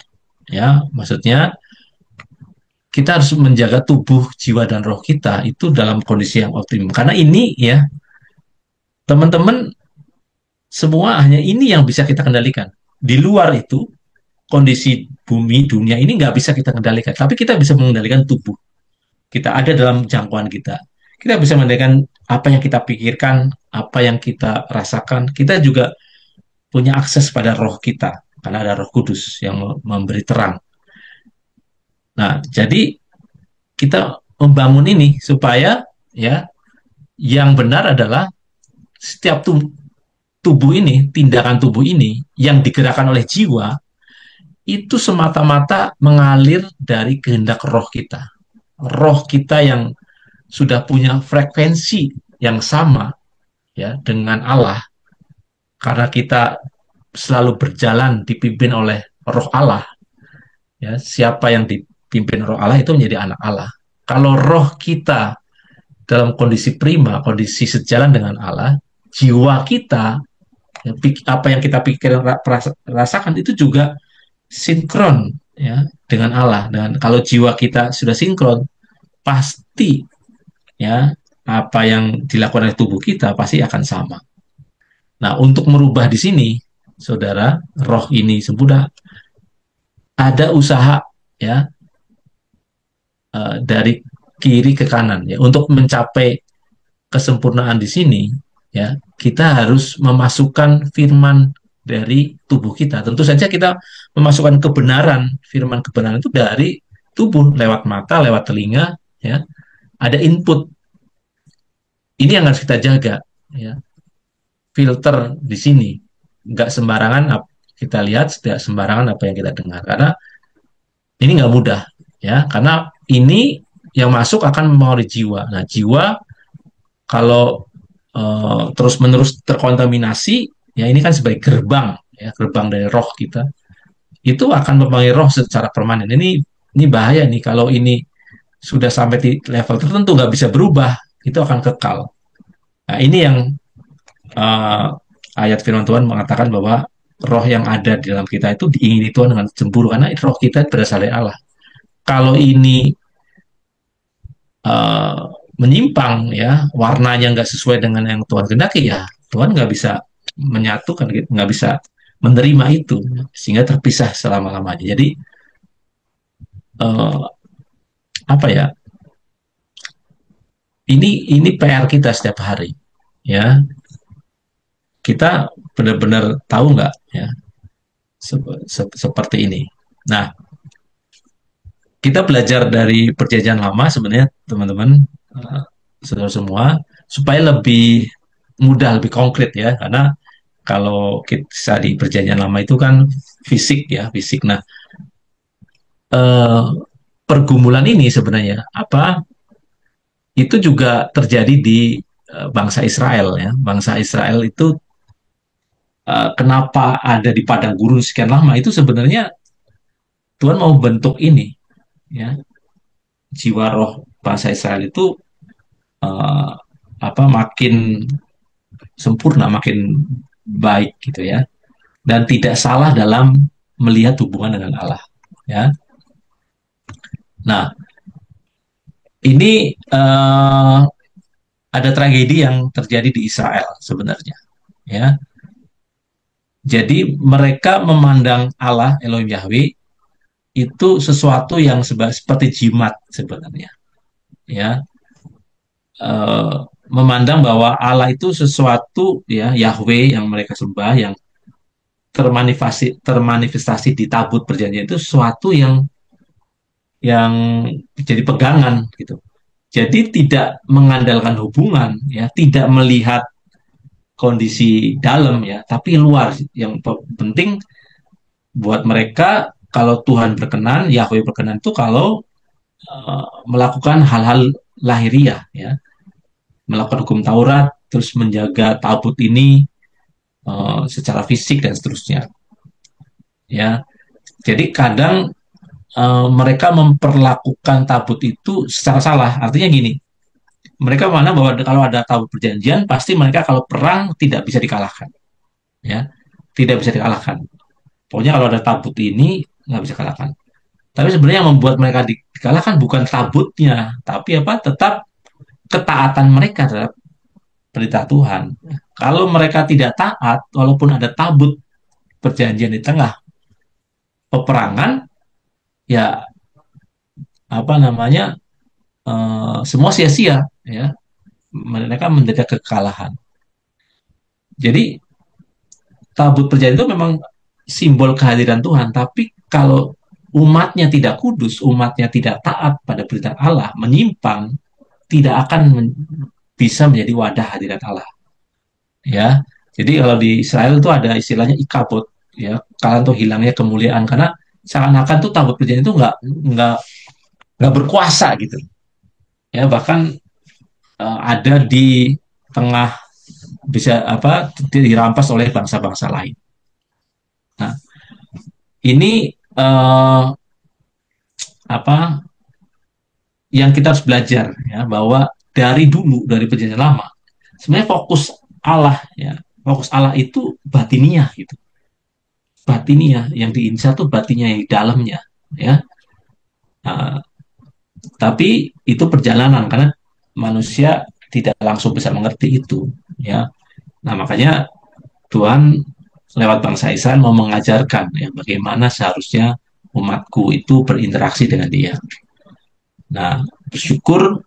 ya. Maksudnya kita harus menjaga tubuh, jiwa dan roh kita itu dalam kondisi yang optimum. Karena ini, ya, teman-teman, semua hanya ini yang bisa kita kendalikan. Di luar itu, kondisi bumi, dunia ini nggak bisa kita kendalikan. Tapi kita bisa mengendalikan tubuh. Kita ada dalam jangkauan kita. Kita bisa mengendalikan apa yang kita pikirkan, apa yang kita rasakan. Kita juga punya akses pada roh kita. Karena ada Roh Kudus yang memberi terang. Nah, jadi kita membangun ini supaya, ya, yang benar adalah setiap tubuh ini, tindakan tubuh ini yang digerakkan oleh jiwa itu semata-mata mengalir dari kehendak roh kita. Roh kita yang sudah punya frekuensi yang sama, ya, dengan Allah, karena kita selalu berjalan dipimpin oleh roh Allah, ya. Siapa yang dipimpin roh Allah itu menjadi anak Allah. Kalau roh kita dalam kondisi prima, kondisi sejalan dengan Allah, jiwa kita, ya, apa yang kita pikir, rasakan itu juga sinkron, ya, dengan Allah. Dan kalau jiwa kita sudah sinkron, pasti, ya, apa yang dilakukan oleh tubuh kita pasti akan sama. Nah, untuk merubah di sini, saudara, roh ini sudah ada usaha, ya, dari kiri ke kanan, ya, untuk mencapai kesempurnaan di sini, ya, kita harus memasukkan firman dari tubuh kita. Tentu saja kita memasukkan kebenaran, firman kebenaran itu dari tubuh, lewat mata, lewat telinga, ya. Ada input. Ini yang harus kita jaga, ya. Filter di sini. Nggak sembarangan kita lihat, tidak sembarangan apa yang kita dengar. Karena ini nggak mudah, ya. Karena ini yang masuk akan mempengaruhi jiwa. Nah, jiwa kalau terus-menerus terkontaminasi, ya, ini kan sebagai gerbang, ya, gerbang dari roh kita, itu akan mempengaruhi roh secara permanen. Ini bahaya nih kalau ini sudah sampai di level tertentu nggak bisa berubah, itu akan kekal. Nah, ini yang ayat firman Tuhan mengatakan bahwa roh yang ada di dalam kita itu diingini Tuhan dengan cemburu karena roh kita berasal dari Allah. Kalau ini uh, menyimpang ya, warnanya nggak sesuai dengan yang Tuhan kehendaki ya, Tuhan nggak bisa menyatukan, gitu, nggak bisa menerima itu sehingga terpisah selama-lamanya. Jadi uh, apa ya? Ini PR kita setiap hari ya. Kita benar-benar tahu nggak ya seperti ini. Nah, kita belajar dari perjanjian lama sebenarnya teman-teman, saudara semua, supaya lebih mudah, lebih konkret ya, karena kalau kita di perjanjian lama itu kan fisik ya, fisik. Nah, eh, pergumulan ini sebenarnya apa? Itu juga terjadi di bangsa Israel ya. Bangsa Israel itu kenapa ada di padang gurun sekian lama itu sebenarnya Tuhan mau bentuk ini ya, jiwa roh bangsa Israel itu uh, makin sempurna, makin baik gitu ya, dan tidak salah dalam melihat hubungan dengan Allah ya. Nah, ini ada tragedi yang terjadi di Israel sebenarnya ya. Jadi mereka memandang Allah Elohim Yahweh itu sesuatu yang seperti jimat sebenarnya ya, uh, memandang bahwa Allah itu sesuatu ya, Yahweh yang mereka sembah, yang termanifestasi di tabut perjanjian itu sesuatu yang jadi pegangan gitu. Jadi tidak mengandalkan hubungan ya, tidak melihat kondisi dalam ya, tapi luar. Yang penting buat mereka kalau Tuhan berkenan, Yahweh berkenan itu kalau melakukan hal-hal lahiriah ya, melakukan hukum Taurat, terus menjaga tabut ini secara fisik dan seterusnya. Ya, jadi kadang mereka memperlakukan tabut itu secara salah. Artinya gini, mereka mana bahwa kalau ada tabut perjanjian, pasti mereka kalau perang tidak bisa dikalahkan. Ya, tidak bisa dikalahkan. Pokoknya kalau ada tabut ini nggak bisa kalahkan. Tapi sebenarnya yang membuat mereka dikalahkan bukan tabutnya, tapi apa? Tetap ketaatan mereka terhadap perintah Tuhan. Kalau mereka tidak taat, walaupun ada tabut perjanjian di tengah peperangan, ya apa namanya, semua sia-sia, ya mereka menderita kekalahan. Jadi tabut perjanjian itu memang simbol kehadiran Tuhan, tapi kalau umatnya tidak kudus, umatnya tidak taat pada perintah Allah, menyimpang, tidak akan bisa menjadi wadah hadirat Allah. Ya, jadi kalau di Israel itu ada istilahnya ikabot, ya, kalian tuh hilangnya kemuliaan karena seakan-akan tuh tabut perjanjian itu nggak nggak berkuasa gitu. Ya, bahkan ada di tengah, bisa apa, dirampas oleh bangsa-bangsa lain. Nah, ini apa yang kita harus belajar ya, bahwa dari dulu, dari perjanjian lama sebenarnya fokus Allah ya, fokus Allah itu batiniah gitu, batiniah yang diincar tuh batinnya yang di dalamnya ya. Nah, tapi itu perjalanan karena manusia tidak langsung bisa mengerti itu ya. Nah, makanya Tuhan lewat bangsa Israel mau mengajarkan ya bagaimana seharusnya umatku itu berinteraksi dengan Dia. Nah, bersyukur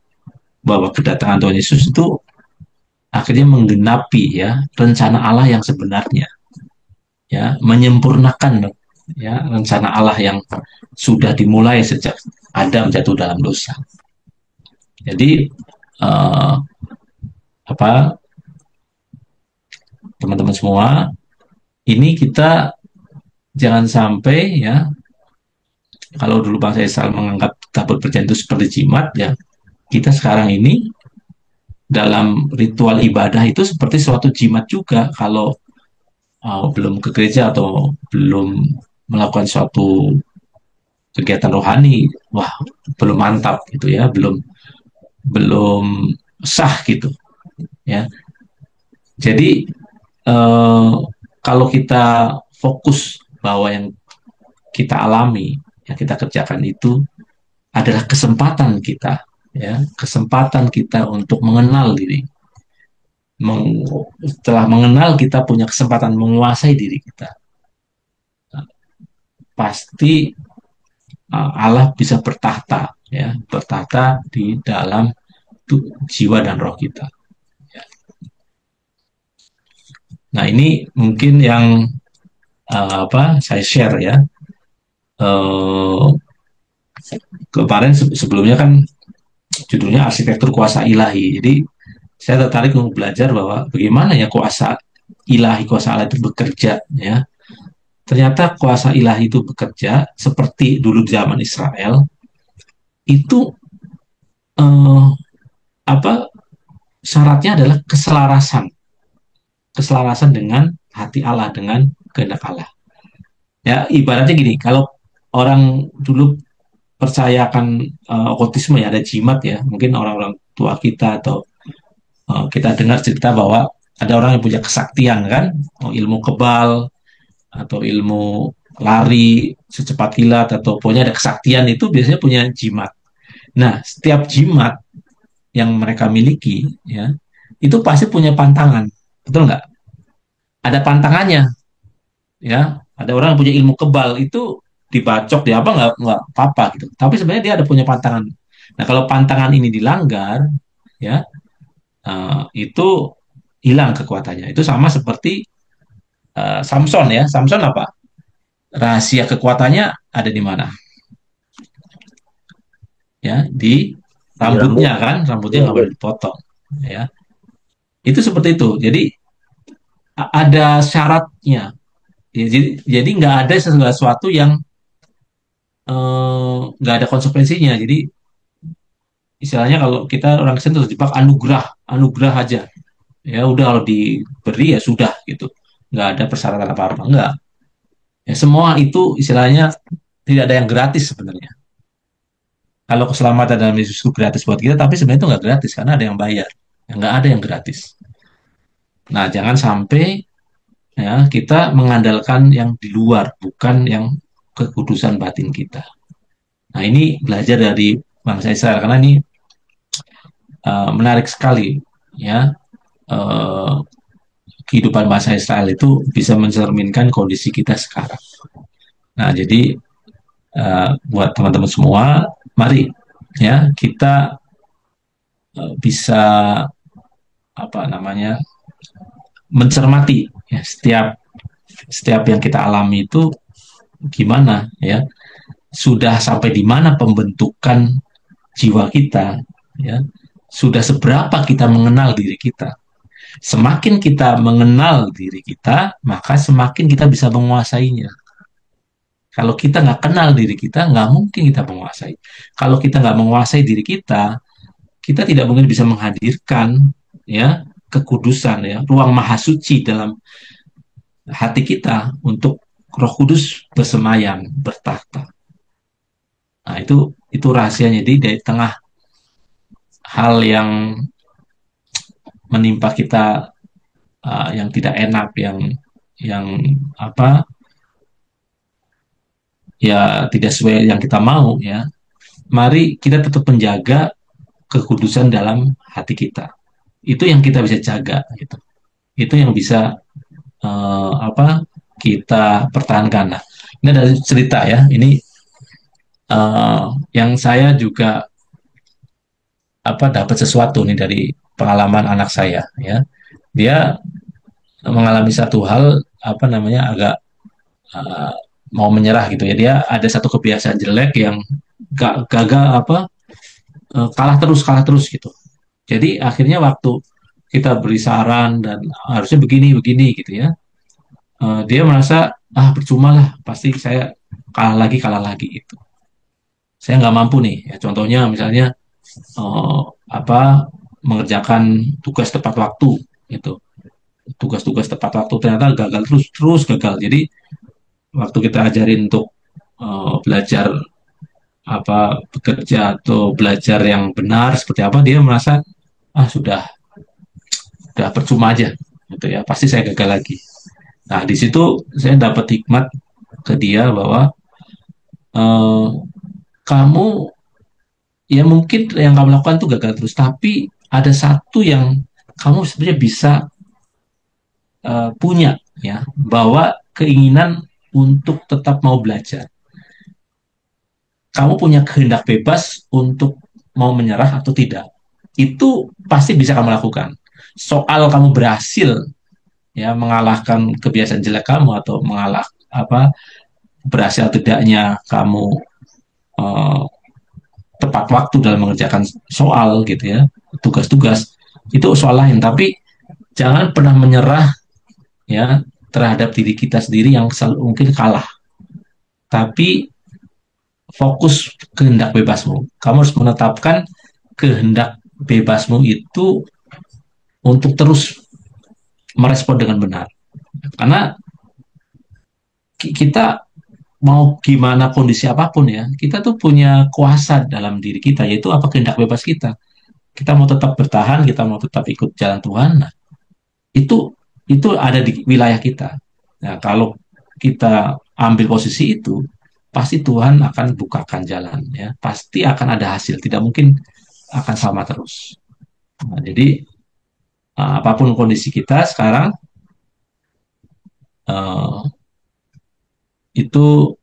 bahwa kedatangan Tuhan Yesus itu akhirnya menggenapi ya rencana Allah yang sebenarnya, ya menyempurnakan ya rencana Allah yang sudah dimulai sejak Adam jatuh dalam dosa. Jadi apa teman-teman semua, ini kita jangan sampai ya, kalau dulu bangsa Israel menganggap tabut perjanjian itu seperti jimat ya, kita sekarang ini dalam ritual ibadah itu seperti suatu jimat juga. Kalau belum ke gereja atau belum melakukan suatu kegiatan rohani, wah belum mantap gitu ya, belum belum sah gitu ya. Jadi kalau kita fokus bahwa yang kita alami, yang kita kerjakan itu adalah kesempatan kita, ya, kesempatan kita untuk mengenal diri. Setelah mengenal, kita punya kesempatan menguasai diri kita. Pasti Allah bisa bertahta, ya, bertahta di dalam jiwa dan roh kita. Ya. Nah, ini mungkin yang saya share ya. Kemarin sebelumnya kan judulnya arsitektur kuasa ilahi. Jadi saya tertarik untuk belajar bahwa bagaimana ya kuasa ilahi, kuasa Allah itu bekerja, ya. Ternyata kuasa ilahi itu bekerja seperti dulu zaman Israel itu eh, apa syaratnya adalah keselarasan dengan hati Allah, dengan kehendak Allah. Ya, ibaratnya gini, kalau orang dulu percayakan okultisme, ya, ada jimat, ya, mungkin orang-orang tua kita atau kita dengar cerita bahwa ada orang yang punya kesaktian kan, ilmu kebal atau ilmu lari secepat kilat atau pokoknya ada kesaktian, itu biasanya punya jimat. Nah, setiap jimat yang mereka miliki, ya, itu pasti punya pantangan, betul nggak? Ada pantangannya, ya. Ada orang yang punya ilmu kebal itu dibacok, dia apa nggak apa-apa gitu. Tapi sebenarnya dia ada punya pantangan. Nah, kalau pantangan ini dilanggar, ya, itu hilang kekuatannya. Itu sama seperti Samson, ya. Samson apa? Rahasia kekuatannya ada di mana? Ya, di rambutnya kan, rambutnya nggak boleh dipotong, ya. Itu seperti itu. Jadi ada syaratnya. Ya, jadi nggak ada sesuatu yang nggak ada konsekuensinya. Jadi istilahnya kalau kita orang Kristen terjebak anugerah, anugerah aja. Ya udah, kalau diberi ya sudah gitu. Nggak ada persyaratan apa-apa, nggak. Ya, semua itu istilahnya tidak ada yang gratis sebenarnya. Kalau keselamatan dalam Yesus itu gratis buat kita, tapi sebenarnya itu nggak gratis karena ada yang bayar. Ya, nggak ada yang gratis. Nah, jangan sampai, ya, kita mengandalkan yang di luar, bukan yang kekudusan batin kita. Nah, ini belajar dari bangsa Israel karena ini menarik sekali, ya. Uh, Kehidupan bangsa Israel itu bisa mencerminkan kondisi kita sekarang. Nah, jadi buat teman-teman semua, mari, ya, kita bisa apa namanya mencermati, ya, setiap yang kita alami itu gimana, ya, sudah sampai di mana pembentukan jiwa kita, ya, sudah seberapa kita mengenal diri kita. Semakin kita mengenal diri kita, maka semakin kita bisa menguasainya. Kalau kita nggak kenal diri kita, nggak mungkin kita menguasai. Kalau kita nggak menguasai diri kita tidak mungkin bisa menghadirkan, ya, kekudusan, ya, ruang maha suci dalam hati kita untuk Roh Kudus bersemayam, bertahta. Nah, itu rahasianya. Jadi dari tengah hal yang menimpa kita, yang tidak enak, yang apa, ya, tidak sesuai yang kita mau, ya, mari kita tetap menjaga kekudusan dalam hati kita. Itu yang kita bisa jaga, gitu. Itu yang bisa kita pertahankan. Nah, ini ada cerita, ya. Ini yang saya juga dapat sesuatu nih dari pengalaman anak saya, ya. Dia mengalami satu hal agak mau menyerah gitu, ya. Dia ada satu kebiasaan jelek yang gagal kalah terus gitu. Jadi akhirnya waktu kita beri saran dan harusnya begini gitu, ya, dia merasa percuma lah, pasti saya kalah lagi gitu. Saya nggak mampu nih, ya. Contohnya misalnya mengerjakan tugas tepat waktu gitu. Tugas-tugas tepat waktu ternyata gagal terus gagal. Jadi waktu kita ajarin untuk belajar bekerja atau belajar yang benar seperti apa, dia merasa sudah percuma aja gitu, ya, pasti saya gagal lagi. Nah, di situ saya dapat hikmat ke dia bahwa eh, kamu ya mungkin yang kamu lakukan itu gagal terus, tapi ada satu yang kamu sebenarnya bisa punya, ya, bahwa keinginan untuk tetap mau belajar. Kamu punya kehendak bebas untuk mau menyerah atau tidak. Itu pasti bisa kamu lakukan. Soal kamu berhasil ya mengalahkan kebiasaan jelek kamu atau mengalah apa berhasil tidaknya kamu eh, tepat waktu dalam mengerjakan soal gitu ya, tugas-tugas, itu soal lain. Tapi jangan pernah menyerah ya terhadap diri kita sendiri yang selalu mungkin kalah. Tapi fokus kehendak bebasmu. Kamu harus menetapkan kehendak bebasmu itu untuk terus merespon dengan benar. Karena kita mau gimana kondisi apapun ya, kita tuh punya kuasa dalam diri kita, yaitu apa kehendak bebas kita. Kita mau tetap bertahan, kita mau tetap ikut jalan Tuhan, nah, itu ada di wilayah kita. Nah, kalau kita ambil posisi itu, pasti Tuhan akan bukakan jalan, ya. Pasti akan ada hasil, tidak mungkin akan sama terus. Nah, jadi apapun kondisi kita sekarang, uh, itu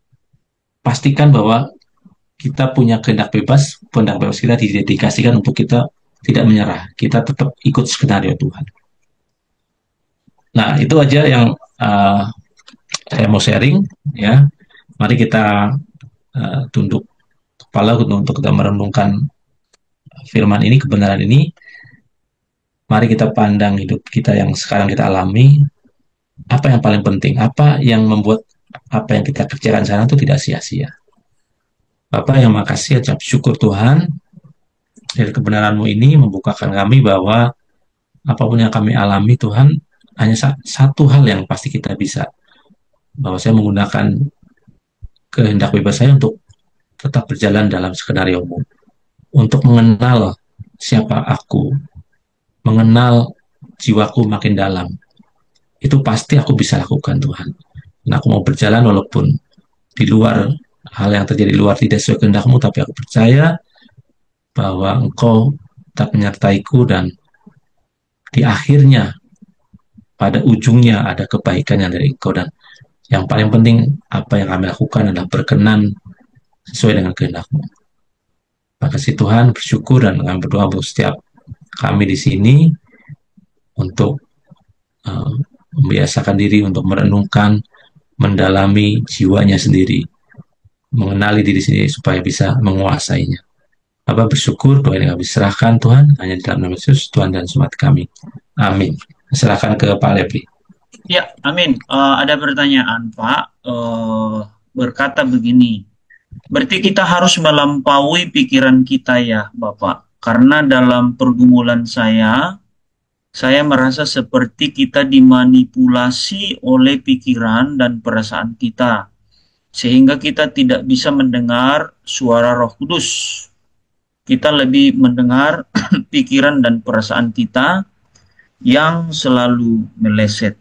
pastikan bahwa kita punya kehendak bebas kita didedikasikan untuk kita tidak menyerah, kita tetap ikut skenario Tuhan. Nah, itu aja yang saya mau sharing, ya. Mari kita tunduk kepala untuk kita merenungkan firman ini, kebenaran ini. Mari kita pandang hidup kita yang sekarang kita alami, apa yang paling penting, apa yang membuat apa yang kita kerjakan sekarang itu tidak sia-sia. Bapak yang makasih, ucap syukur Tuhan, dari kebenaran-Mu ini membukakan kami bahwa apapun yang kami alami Tuhan, hanya satu hal yang pasti kita bisa, bahwa saya menggunakan kehendak bebas saya untuk tetap berjalan dalam skenario-Mu, untuk mengenal siapa aku, mengenal jiwaku makin dalam. Itu pasti aku bisa lakukan Tuhan. Nah, aku mau berjalan walaupun di luar hal yang terjadi di luar tidak sesuai kehendak-Mu, tapi aku percaya bahwa Engkau tetap menyertaiku dan di akhirnya pada ujungnya ada kebaikan yang dari Engkau, dan yang paling penting apa yang kami lakukan adalah berkenan sesuai dengan kehendak-Mu. Terima kasih Tuhan, bersyukur, dan kami berdoa untuk setiap kami di sini untuk membiasakan diri untuk merenungkan, mendalami jiwanya sendiri, mengenali diri sendiri supaya bisa menguasainya. Bapak bersyukur, doa ini kami serahkan Tuhan, hanya di dalam nama Yesus, Tuhan dan Selamat kami. Amin. Serahkan ke Pak Lepri. Ya, amin. Ada pertanyaan, Pak. Berkata begini, berarti kita harus melampaui pikiran kita ya, Bapak. Karena dalam pergumulan saya merasa seperti kita dimanipulasi oleh pikiran dan perasaan kita, sehingga kita tidak bisa mendengar suara Roh Kudus. Kita lebih mendengar pikiran dan perasaan kita yang selalu meleset.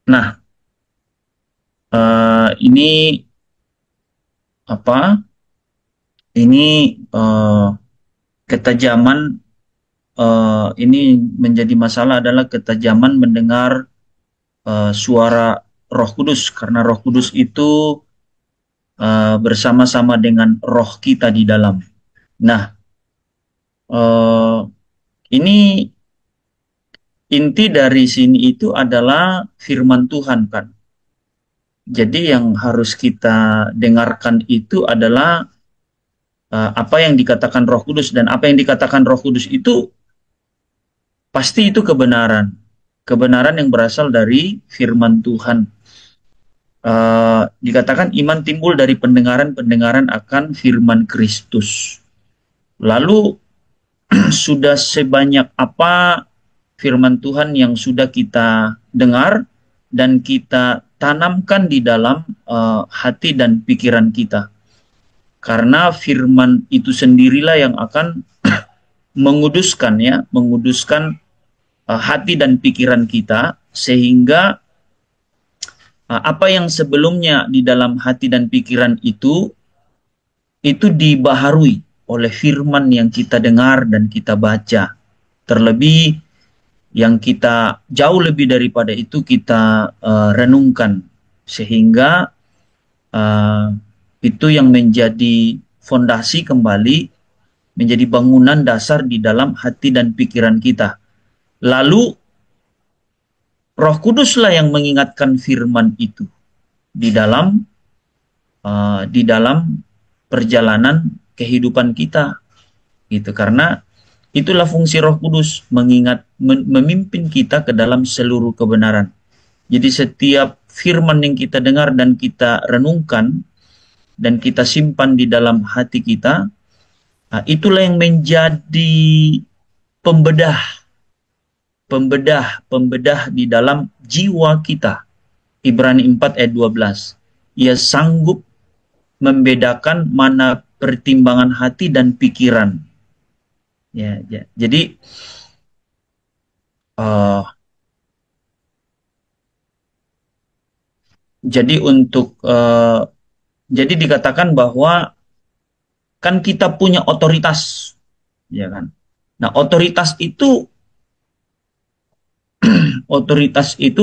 Nah, ini apa? Ini ketajaman. Ini menjadi masalah adalah ketajaman mendengar suara Roh Kudus, karena Roh Kudus itu bersama-sama dengan roh kita di dalam. Nah, ini inti dari sini itu adalah firman Tuhan kan. Jadi yang harus kita dengarkan itu adalah apa yang dikatakan Roh Kudus, dan apa yang dikatakan Roh Kudus itu pasti itu kebenaran. Kebenaran yang berasal dari firman Tuhan. Dikatakan iman timbul dari pendengaran akan firman Kristus. Lalu sudah sebanyak apa firman Tuhan yang sudah kita dengar dan kita tanamkan di dalam hati dan pikiran kita. Karena firman itu sendirilah yang akan menguduskan hati dan pikiran kita sehingga apa yang sebelumnya di dalam hati dan pikiran itu dibaharui oleh firman yang kita dengar dan kita baca. Terlebih yang kita jauh lebih daripada itu kita renungkan, sehingga itu yang menjadi fondasi kembali, menjadi bangunan dasar di dalam hati dan pikiran kita. Lalu Roh Kuduslah yang mengingatkan firman itu di dalam perjalanan kehidupan kita, gitu. Karena itulah fungsi Roh Kudus, memimpin kita ke dalam seluruh kebenaran. Jadi setiap firman yang kita dengar dan kita renungkan dan kita simpan di dalam hati kita, itulah yang menjadi pembedah di dalam jiwa kita. Ibrani 4 ayat 12. Ia sanggup membedakan mana pertimbangan hati dan pikiran. Ya. Jadi jadi dikatakan bahwa kan kita punya otoritas, ya kan? Nah, otoritas itu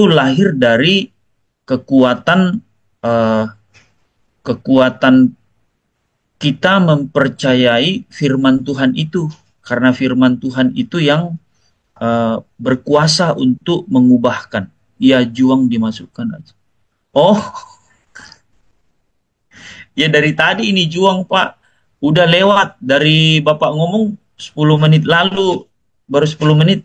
lahir dari kekuatan kita mempercayai firman Tuhan itu, karena firman Tuhan itu yang berkuasa untuk mengubahkan. Ya, juang dimasukkan aja. Oh, ya dari tadi ini juang, Pak. Udah lewat dari Bapak ngomong 10 menit lalu, baru 10 menit